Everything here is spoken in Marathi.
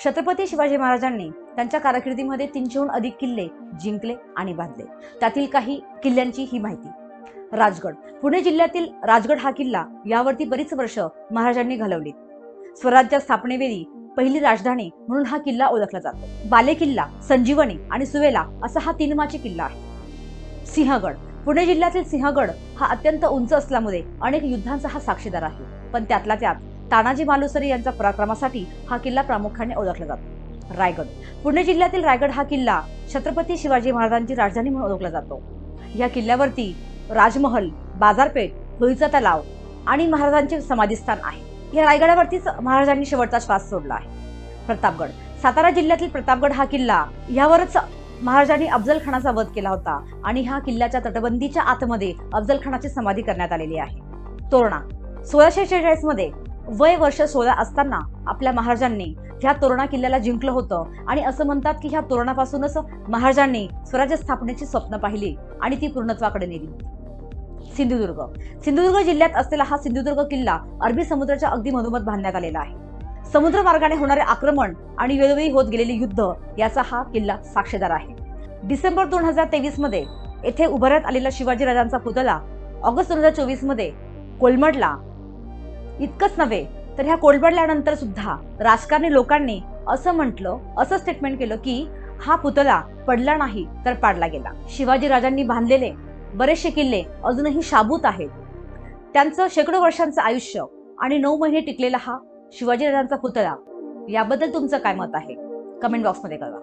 छत्रपती शिवाजी महाराजांनी त्यांच्या कारकिर्दीमध्ये 300हून अधिक किल्ले जिंकले आणि बांधले। त्यातील काही किल्ल्यांची ही माहिती। राजगड, पुणे जिल्ह्यातील राजगड हा किल्ला यावरती बरीच वर्ष महाराजांनी घालवली। स्वराज्य स्थापनेवेळी पहिली राजधानी म्हणून हा किल्ला ओळखला जातो। बाले किल्ला, संजीवनी आणि सुवेला असा हा 3 माची किल्ला आहे। सिंहगड, पुणे जिल्ह्यातील सिंहगड हा अत्यंत उंच असल्यामुळे अनेक युद्धांचा हा साक्षीदार आहे, पण त्यातला त्यात तानाजी मालुसरे यांच्या पराक्रमासाठी हा किल्ला प्रामुख्याने ओळखला जातो। रायगड, पुणे जिल्ह्यातील रायगड हा किल्ला छत्रपती शिवाजी महाराजांची राजधानी म्हणून ओळखला जातो। या किल्ल्यावरती राजमहल, बाजारपेठ, होळीचा तलाव आणि महाराजांचे समाधीस्थान आहे। या रायगडावरतीच महाराजांनी शेवटचा श्वास सोडला आहे। प्रतापगड, सातारा जिल्ह्यातील प्रतापगड हा किल्ला यावरच महाराजांनी अफजल खानाचा वध केला होता आणि ह्या किल्ल्याच्या तटबंदीच्या आतमध्ये अफजल खानाची समाधी करण्यात आलेली आहे। तोरणा, 1646 मध्ये वय वर्ष 16 असताना आपल्या महाराजांनी ह्या तोरणा किल्ल्याला जिंकलं होतं आणि असं म्हणतात की ह्या तोरणापासूनच महाराजांनी स्वराज्य स्थापनेची स्वप्न पाहिली आणि ती पूर्णत्वाकडे नेली। सिंधुदुर्ग, सिंधुदुर्ग जिल्ह्यात असलेला हा सिंधुदुर्ग किल्ला अरबी समुद्राच्या अगदी मधोमध बांधण्यात आलेला आहे। समुद्र मार्गाने होणारे आक्रमण आणि वेळोवेळी होत गेलेले युद्ध याचा हा किल्ला साक्षीदार आहे। डिसेंबर 2023 मध्ये येथे उभारण्यात आलेला शिवाजी राजांचा पुतळा ऑगस्ट 2024 मध्ये कोलमडला। इतकंच नव्हे तर ह्या कोलमडल्यानंतर सुद्धा राजकारणी लोकांनी असं स्टेटमेंट केलं की हा पुतळा पडला नाही तर पाडला गेला। शिवाजी राजांनी बांधलेले बरेचसे किल्ले अजूनही शाबूत आहेत। त्यांचं शेकडो वर्षांचं आयुष्य आणि 9 महिने टिकलेला हा शिवाजी राजांचा पुतळा, याबद्दल तुमचं काय मत आहे? कमेंट बॉक्समध्ये कळवा।